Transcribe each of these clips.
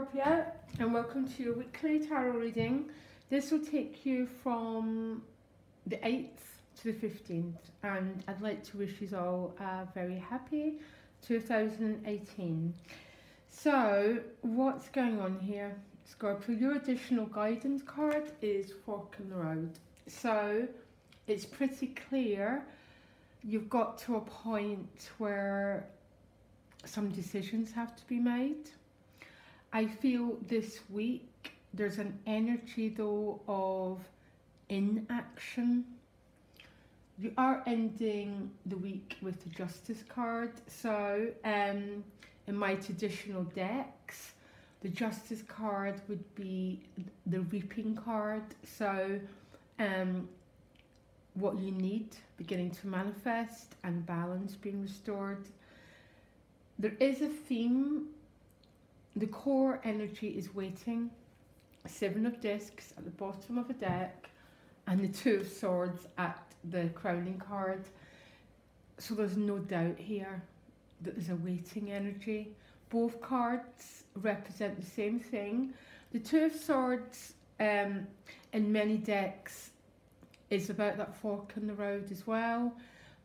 Scorpio, and welcome to your weekly tarot reading. This will take you from the 8th to the 15th, and I'd like to wish you all a very happy 2018. So, what's going on here, Scorpio? Your additional guidance card is Fork in the Road. So, it's pretty clear you've got to a point where some decisions have to be made. I feel this week there's an energy though of inaction. You are ending the week with the Justice card. So in my traditional decks, the Justice card would be the reaping card. So what you need beginning to manifest and balance being restored. There is a theme. The core energy is waiting. 7 of discs at the bottom of a deck and the 2 of swords at the crowning card. So there's no doubt here that there's a waiting energy. Both cards represent the same thing. The 2 of swords in many decks is about that fork in the road as well,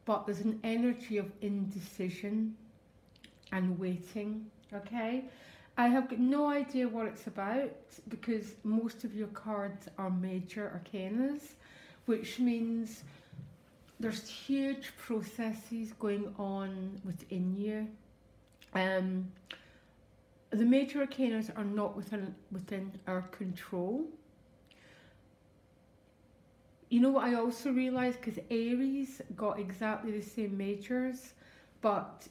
but there's an energy of indecision and waiting, okay? I have got no idea what it's about because most of your cards are major arcanas, which means there's huge processes going on within you. The major arcanas are not within our control. You know what I also realised, because Aries got exactly the same majors, but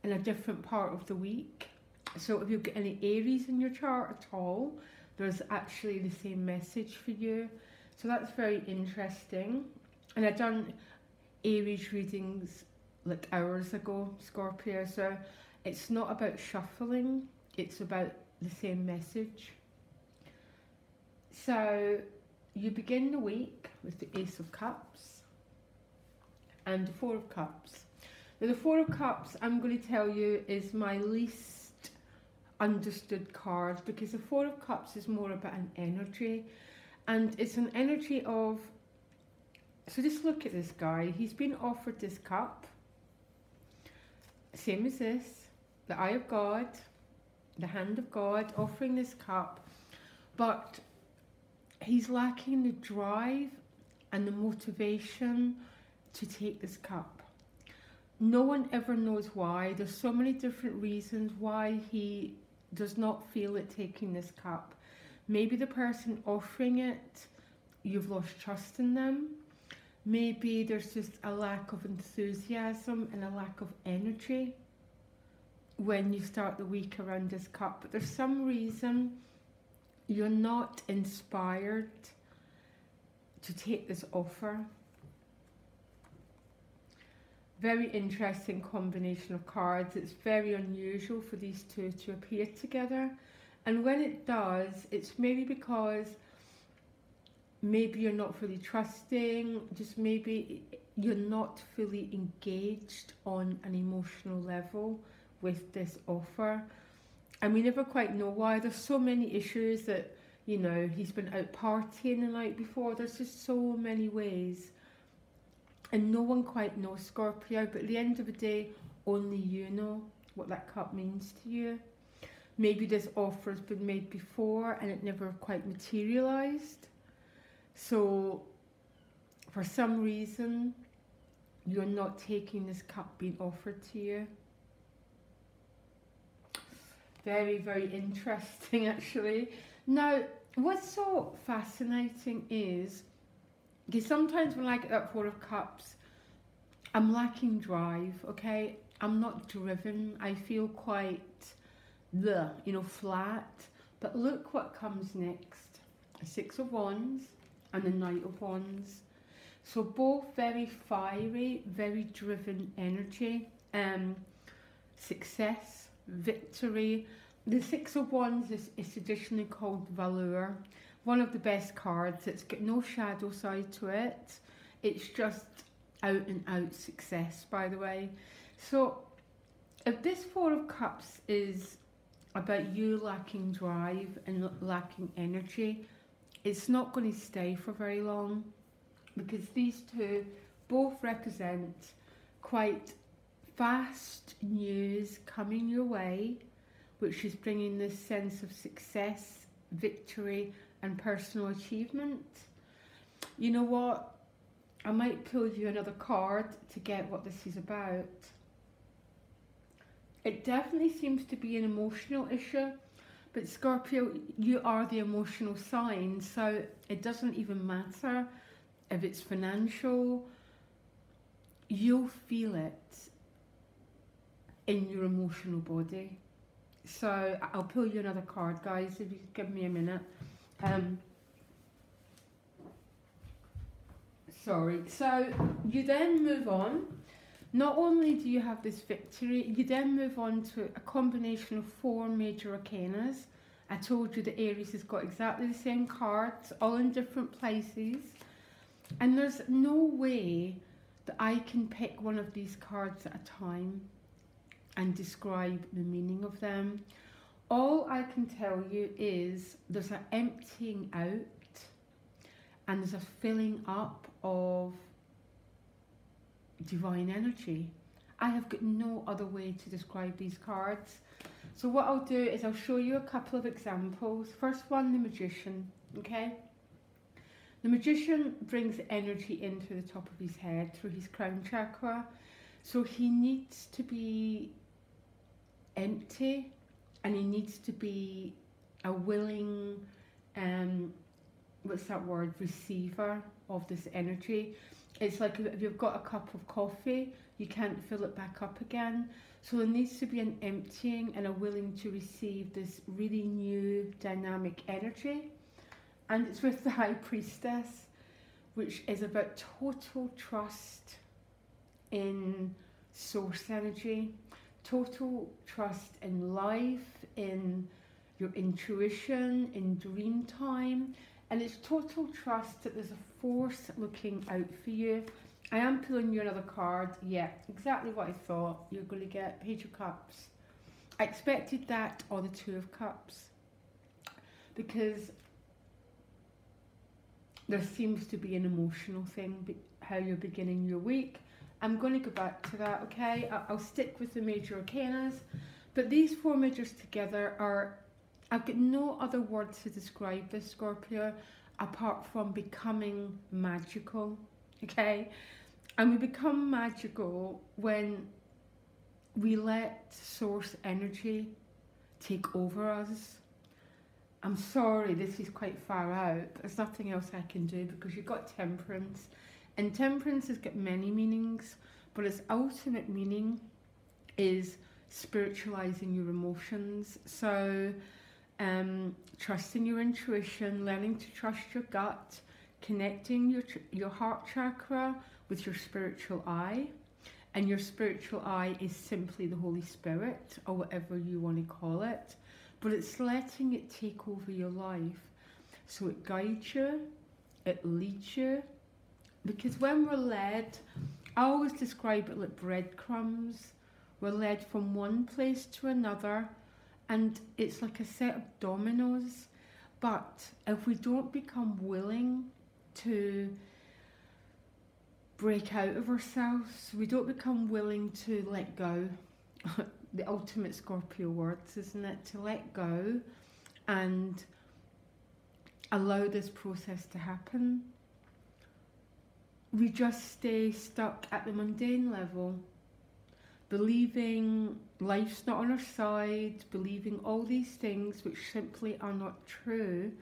in a different part of the week. So if you've got any Aries in your chart at all, there's actually the same message for you. So that's very interesting. And I've done Aries readings like hours ago, Scorpio. So it's not about shuffling, it's about the same message. So you begin the week with the Ace of Cups and the 4 of Cups. Now the 4 of Cups, I'm going to tell you, is my least understood card, because the 4 of Cups is more about an energy, and it's an energy of, so just look at this guy. He's been offered this cup, same as this, the Eye of God, the Hand of God, offering this cup, but he's lacking the drive and the motivation to take this cup. No one ever knows why. There's so many different reasons why he does not feel it taking this cup. Maybe the person offering it, you've lost trust in them. Maybe there's just a lack of enthusiasm and a lack of energy when you start the week around this cup. But there's some reason you're not inspired to take this offer. Very interesting combination of cards. It's very unusual for these two to appear together, and when it does, it's maybe because maybe you're not fully trusting, just maybe you're not fully engaged on an emotional level with this offer, and we never quite know why. There's so many issues that, you know, he's been out partying the night before. There's just so many ways. And no one quite knows, Scorpio, but at the end of the day, only you know what that cup means to you. Maybe this offer has been made before and it never quite materialised. So, for some reason, you're not taking this cup being offered to you. Very, very interesting, actually. Now, what's so fascinating is, because sometimes when I get that 4 of Cups, I'm lacking drive, okay? I'm not driven. I feel quite, flat. But look what comes next. A 6 of Wands and the Knight of Wands. So both very fiery, very driven energy. Success, victory. The 6 of Wands is traditionally called Valor. One of the best cards. It's got no shadow side to it. It's just out and out success, by the way. So if this 4 of Cups is about you lacking drive and lacking energy. It's not going to stay for very long, because these two both represent quite fast news coming your way, which is bringing this sense of success, victory, and personal achievement. You know what? I might pull you another card to get what this is about. It definitely seems to be an emotional issue, but Scorpio, you are the emotional sign, so it doesn't even matter if it's financial. You'll feel it in your emotional body. So I'll pull you another card, guys, if you could give me a minute. Sorry. So you then move on. Not only do you have this victory, you then move on to a combination of 4 major arcanas. I told you that Aries has got exactly the same cards, all in different places. And there's no way that I can pick one of these cards at a time and describe the meaning of them. All I can tell you is there's an emptying out and there's a filling up of divine energy. I have got no other way to describe these cards. So what I'll do is I'll show you a couple of examples. First one, the Magician, okay? The Magician brings energy into the top of his head through his crown chakra. So he needs to be empty, and he needs to be a willing, what's that word, receiver of this energy. It's like if you've got a cup of coffee, you can't fill it back up again. So there needs to be an emptying and a willing to receive this really new dynamic energy. And it's with the High Priestess, which is about total trust in source energy, total trust in life, in your intuition, in dream time. And it's total trust that there's a force looking out for you. I am pulling you another card. Yeah, exactly what I thought. You're going to get Page of Cups. I expected that, or the Two of Cups, because there seems to be an emotional thing, how you're beginning your week. I'm going to go back to that, okay? I'll stick with the major arcanas, but these 4 majors together are, I've got no other word to describe this, Scorpio, apart from becoming magical, okay? And we become magical when we let source energy take over us. I'm sorry, this is quite far out. There's nothing else I can do, because you've got Temperance. And Temperance has got many meanings, but its ultimate meaning is spiritualizing your emotions. So trusting your intuition, learning to trust your gut, connecting your heart chakra with your spiritual eye. And your spiritual eye is simply the Holy Spirit, or whatever you want to call it. But it's letting it take over your life. So it guides you, it leads you. Because when we're led, I always describe it like breadcrumbs. We're led from one place to another, and it's like a set of dominoes. But if we don't become willing to break out of ourselves, we don't become willing to let go, the ultimate Scorpio words, isn't it? To let go and allow this process to happen. We just stay stuck at the mundane level, believing life's not on our side, believing all these things which simply are not true.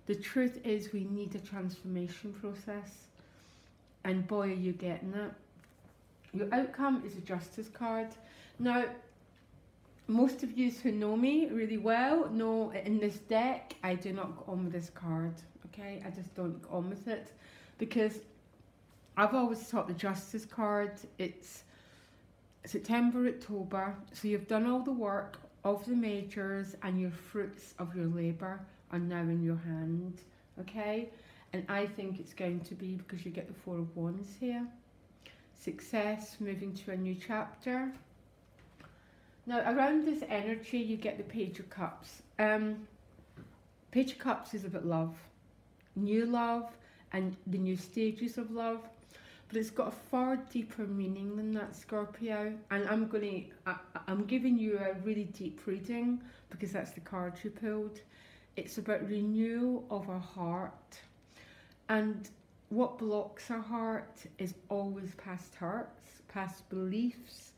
The truth is we need a transformation process, and boy, are you getting it. Your outcome is a Justice card. Now, most of you who know me really well know in this deck I do not go on with this card, okay? I just don't go on with it, because I've always thought the Justice card, it's September, October, so you've done all the work of the majors and your fruits of your labour are now in your hand, okay? And I think it's going to be, because you get the 4 of Wands here, success, moving to a new chapter. Now, around this energy, you get the Page of Cups. Page of Cups is about love, new love, and the new stages of love. But it's got a far deeper meaning than that, Scorpio. And I'm giving you a really deep reading because that's the card you pulled. It's about renewal of our heart. And what blocks our heart is always past hurts, past beliefs,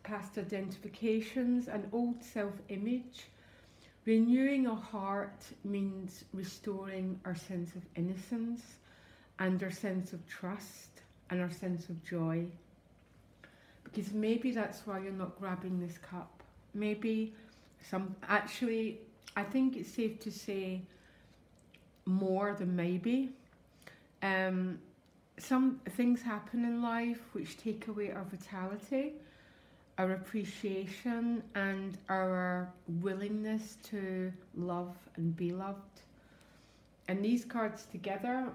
past identifications, and old self-image. Renewing our heart means restoring our sense of innocence and our sense of trust and our sense of joy. Because maybe that's why you're not grabbing this cup. Maybe actually, I think it's safe to say more than maybe. Some things happen in life which take away our vitality, our appreciation, and our willingness to love and be loved. And these cards together,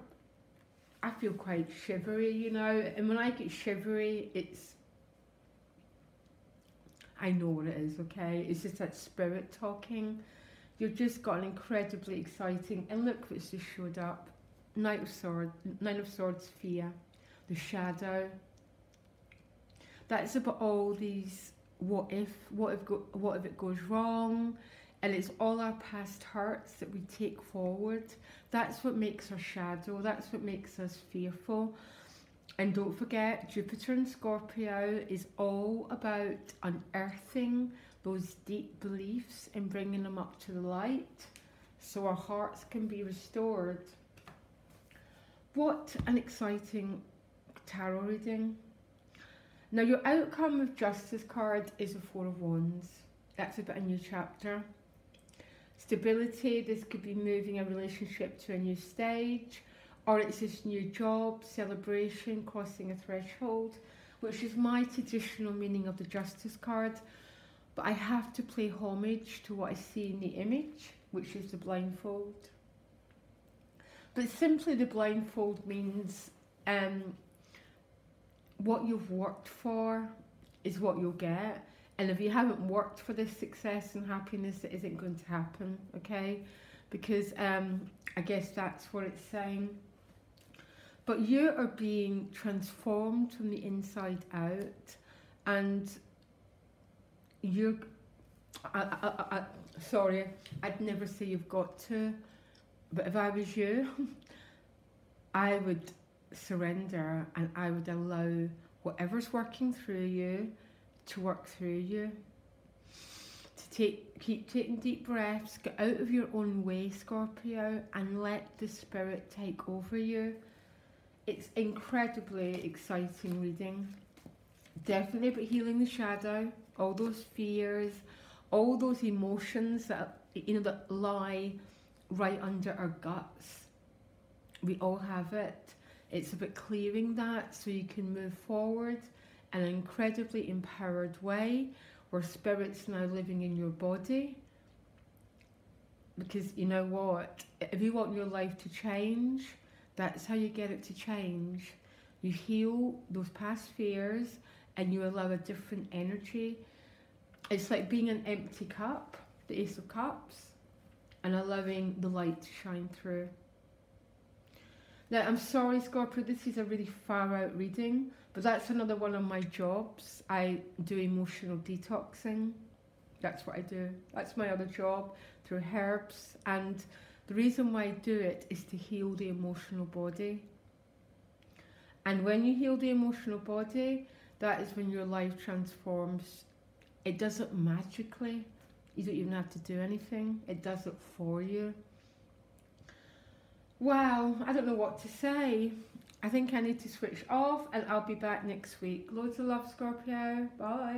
I feel quite shivery, you know. And when I get shivery, I know what it is, okay? It's just that spirit talking. You've just got an incredibly exciting, and look what's just showed up. Nine of Swords, fear, the shadow. That's about all these what if it goes wrong, and it's all our past hurts that we take forward. That's what makes our shadow, that's what makes us fearful. And don't forget, Jupiter in Scorpio is all about unearthing those deep beliefs and bringing them up to the light so our hearts can be restored. What an exciting tarot reading. Now, your outcome with Justice card is a Four of Wands. That's about a new chapter. Stability, this could be moving a relationship to a new stage, or it's this new job, celebration, crossing a threshold, which is my traditional meaning of the Justice card. But I have to pay homage to what I see in the image, which is the blindfold. But simply the blindfold means what you've worked for is what you'll get. And if you haven't worked for this success and happiness, it isn't going to happen, okay? Because I guess that's what it's saying. But you are being transformed from the inside out, and you're, sorry, I'd never say you've got to, but if I was you, I would surrender and I would allow whatever's working through you to work through you. To keep taking deep breaths, get out of your own way, Scorpio, and let the spirit take over you. It's incredibly exciting reading. Definitely about healing the shadow, all those fears, all those emotions that that lie right under our guts. We all have it. It's about clearing that so you can move forward in an incredibly empowered way where spirit's now living in your body. Because you know what? If you want your life to change, that's how you get it to change. You heal those past fears and you allow a different energy. It's like being an empty cup, the Ace of Cups, and allowing the light to shine through. Now, I'm sorry, Scorpio, this is a really far out reading, but that's another one of my jobs. I do emotional detoxing. That's what I do. That's my other job, through herbs. And the reason why I do it is to heal the emotional body. And when you heal the emotional body, that is when your life transforms. It does it magically. You don't even have to do anything. It does it for you. Wow, I don't know what to say. I think I need to switch off and I'll be back next week. Loads of love, Scorpio. Bye.